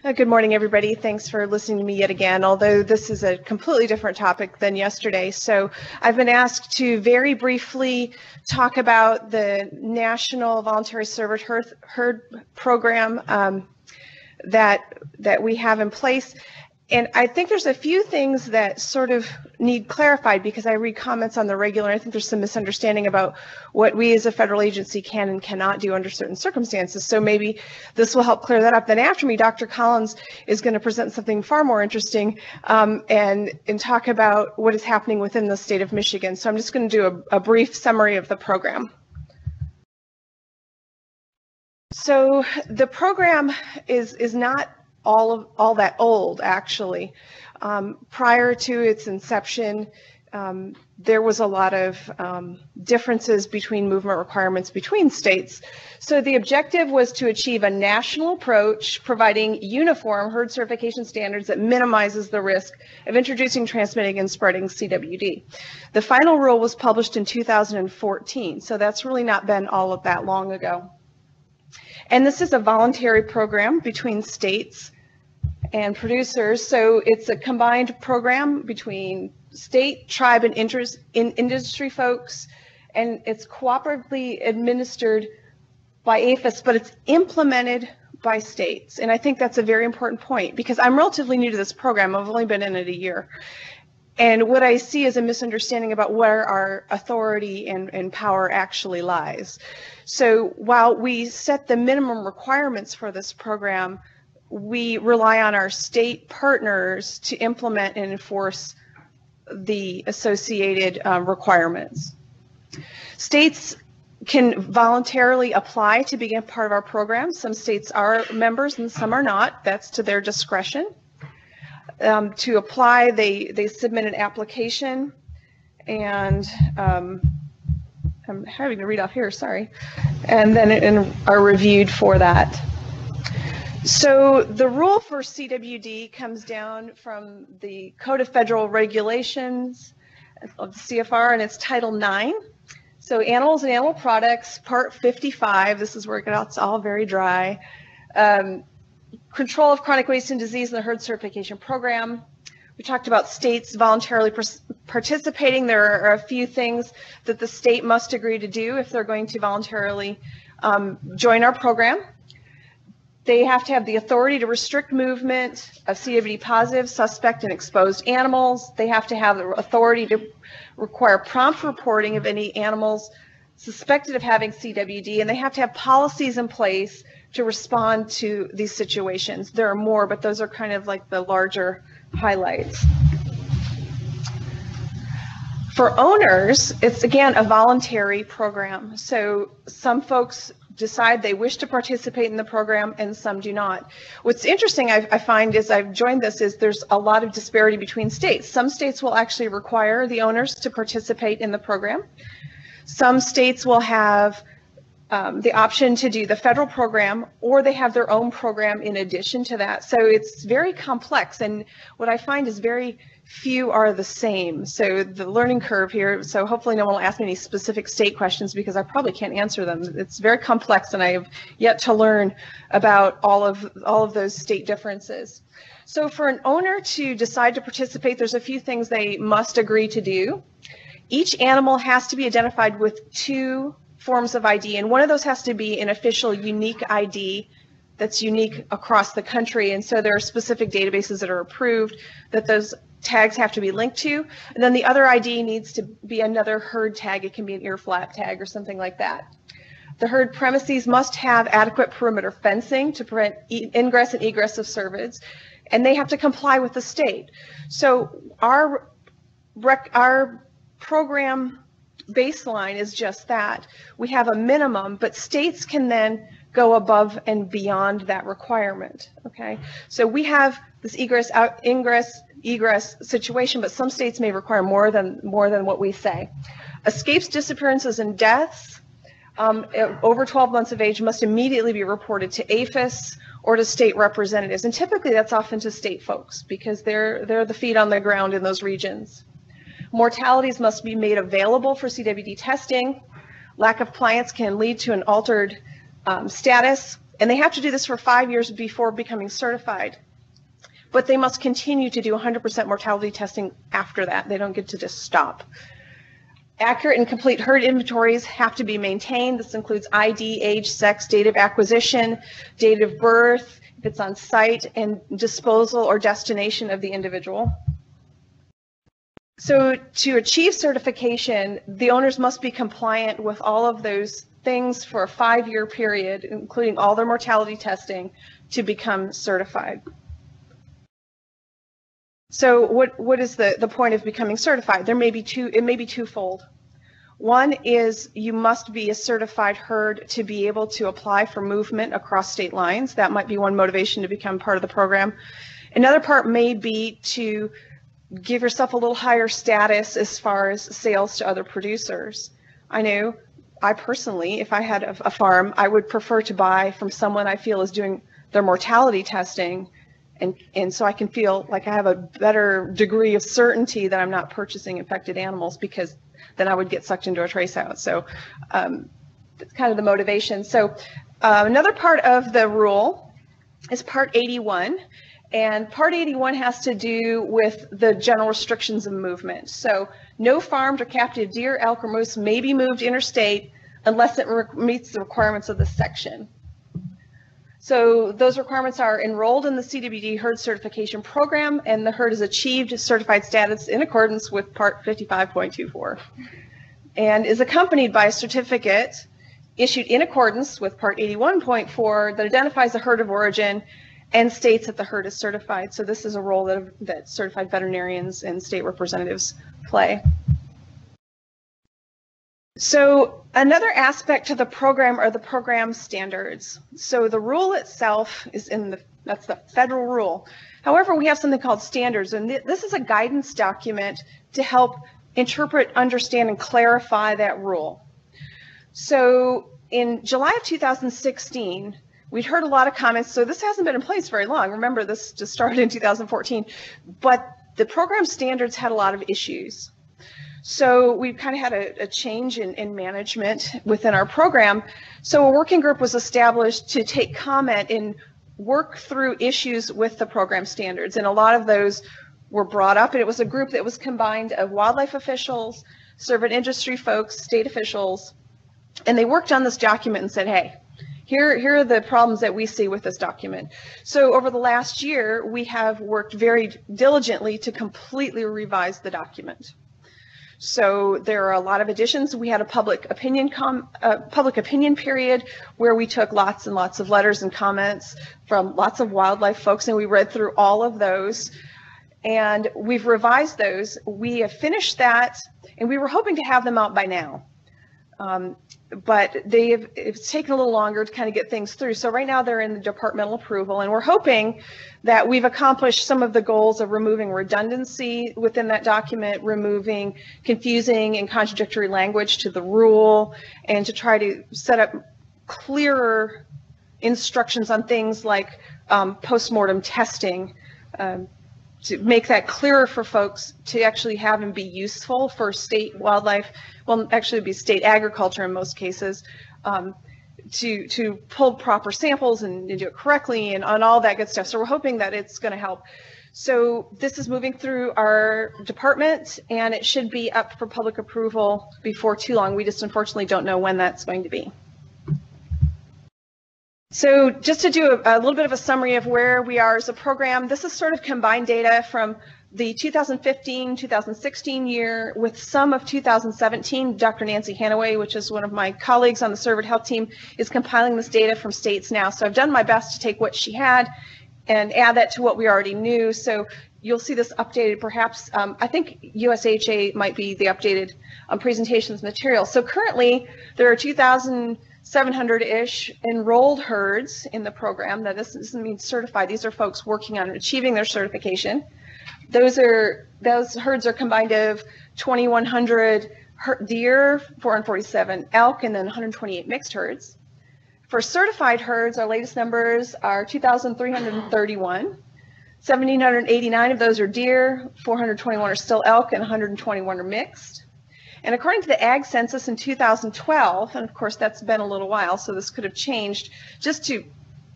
Good morning, everybody. Thanks for listening to me yet again, although this is a completely different topic than yesterday. So I've been asked to very briefly talk about the National Voluntary Service Herd Program that we have in place. And I think there's a few things that sort of need clarified because I read comments on the regular. I think there's some misunderstanding about what we as a federal agency can and cannot do under certain circumstances. So maybe this will help clear that up. Then after me, Dr. Collins is going to present something far more interesting and talk about what is happening within the state of Michigan. So I'm just going to do a brief summary of the program. So the program is not all that old, actually. Prior to its inception, there was a lot of differences between movement requirements between states. So the objective was to achieve a national approach providing uniform herd certification standards that minimizes the risk of introducing, transmitting, and spreading CWD. The final rule was published in 2014, so that's really not been all of that long ago. And this is a voluntary program between states and producers. So it's a combined program between state, tribe, and industry folks. And it's cooperatively administered by APHIS, but it's implemented by states. And I think that's a very important point because I'm relatively new to this program. I've only been in it a year. And what I see is a misunderstanding about where our authority and power actually lies. So while we set the minimum requirements for this program, we rely on our state partners to implement and enforce the associated requirements. States can voluntarily apply to begin part of our program. Some states are members and some are not. That's to their discretion. To apply, they submit an application, and I'm having to read off here, sorry, and then are reviewed for that. So the rule for CWD comes down from the Code of Federal Regulations of the CFR, and it's Title IX. So Animals and Animal Products, Part 55, this is where it gets all very dry. Control of chronic waste and disease in the herd certification program. We talked about states voluntarily participating. There are a few things that the state must agree to do if they're going to voluntarily join our program. They have to have the authority to restrict movement of CWD positive, suspect, and exposed animals. They have to have the authority to require prompt reporting of any animals suspected of having CWD, and they have to have policies in place to respond to these situations. There are more, but those are kind of like the larger highlights. For owners, it's again a voluntary program. So some folks decide they wish to participate in the program and some do not. What's interesting I find as I've joined this is there's a lot of disparity between states. Some states will actually require the owners to participate in the program. Some states will have the option to do the federal program, or they have their own program in addition to that. So it's very complex, and what I find is very few are the same. So the learning curve here, so hopefully no one will ask me any specific state questions because I probably can't answer them. It's very complex, and I have yet to learn about all of those state differences. So for an owner to decide to participate, there's a few things they must agree to do. Each animal has to be identified with 2 forms of ID, and one of those has to be an official unique ID that's unique across the country, and so there are specific databases that are approved that those tags have to be linked to, and then the other ID needs to be another herd tag. It can be an ear flap tag or something like that. The herd premises must have adequate perimeter fencing to prevent ingress and egress of cervids, and they have to comply with the state. So our program baseline is just that. We have a minimum, but states can then go above and beyond that requirement. Okay, so we have this egress situation, but some states may require more than what we say. Escapes, disappearances, and deaths over 12 months of age must immediately be reported to APHIS or to state representatives, and typically that's often to state folks because they're the feet on the ground in those regions. Mortalities must be made available for CWD testing. Lack of compliance can lead to an altered status. And they have to do this for 5 years before becoming certified. But they must continue to do 100% mortality testing after that. They don't get to just stop. Accurate and complete herd inventories have to be maintained. This includes ID, age, sex, date of acquisition, date of birth, if it's on site, and disposal or destination of the individual. So to achieve certification, the owners must be compliant with all of those things for a 5-year period, including all their mortality testing, to become certified. So what is the point of becoming certified? It may be twofold. One is you must be a certified herd to be able to apply for movement across state lines. That might be one motivation to become part of the program. Another part may be to give yourself a little higher status as far as sales to other producers. I know I personally, if I had a farm, I would prefer to buy from someone I feel is doing their mortality testing, and so I can feel like I have a better degree of certainty that I'm not purchasing infected animals, because then I would get sucked into a trace out. So that's kind of the motivation. So another part of the rule is Part 81. And Part 81 has to do with the general restrictions of movement. So no farmed or captive deer, elk, or moose may be moved interstate unless it meets the requirements of this section. So those requirements are enrolled in the CWD herd certification program, and the herd has achieved certified status in accordance with Part 55.24 and is accompanied by a certificate issued in accordance with Part 81.4 that identifies the herd of origin and states that the herd is certified. So this is a role that certified veterinarians and state representatives play. So another aspect to the program are the program standards. So the rule itself is that's the federal rule. However, we have something called standards, and this is a guidance document to help interpret, understand, and clarify that rule. So in July of 2016, we'd heard a lot of comments. So this hasn't been in place very long. Remember, this just started in 2014, but the program standards had a lot of issues. So we've kind of had a change in management within our program. So a working group was established to take comment and work through issues with the program standards. And a lot of those were brought up, and it was a group that was combined of wildlife officials, servant industry folks, state officials, and they worked on this document and said, hey, here are the problems that we see with this document. So over the last year, we have worked very diligently to completely revise the document. So there are a lot of additions. We had a public opinion period where we took lots and lots of letters and comments from lots of wildlife folks, and we read through all of those, and we've revised those. We have finished that, and we were hoping to have them out by now. But it's taken a little longer to kind of get things through. So right now they're in the departmental approval, and we're hoping that we've accomplished some of the goals of removing redundancy within that document, removing confusing and contradictory language to the rule, and to try to set up clearer instructions on things like post-mortem testing, to make that clearer for folks to actually have and be useful for state wildlife, well, actually it'd be state agriculture in most cases, to pull proper samples and do it correctly and on all that good stuff. So we're hoping that it's going to help. So this is moving through our department, and it should be up for public approval before too long. We just unfortunately don't know when that's going to be. So just to do a little bit of a summary of where we are as a program, this is sort of combined data from the 2015-2016 year with some of 2017. Dr. Nancy Hanaway, which is one of my colleagues on the Servant Health team, is compiling this data from states now. So I've done my best to take what she had and add that to what we already knew. So you'll see this updated, perhaps. I think USHA might be the updated presentations material. So currently there are 2,700-ish enrolled herds in the program. Now this doesn't mean certified. These are folks working on achieving their certification. Those herds are combined of 2,100 deer, 447 elk, and then 128 mixed herds. For certified herds, our latest numbers are 2,331. 1,789 of those are deer, 421 are still elk, and 121 are mixed. And according to the Ag Census in 2012, and of course that's been a little while, so this could have changed, just to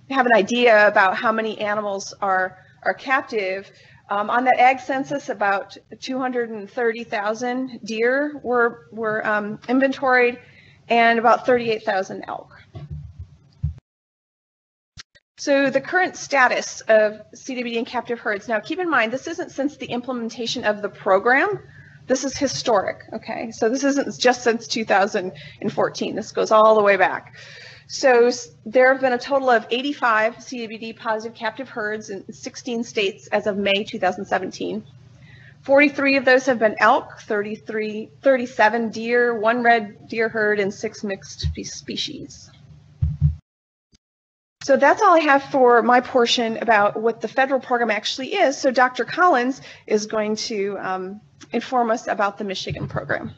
have an idea about how many animals are captive, on that ag census, about 230,000 deer were inventoried, and about 38,000 elk. So the current status of CWD in captive herds. Now keep in mind, this isn't since the implementation of the program. This is historic, okay? So this isn't just since 2014. This goes all the way back. So there have been a total of 85 CWD positive captive herds in 16 states as of May 2017. 43 of those have been elk, 37 deer, 1 red deer herd, and 6 mixed species. So that's all I have for my portion about what the federal program actually is. So Dr. Collins is going to inform us about the Michigan program.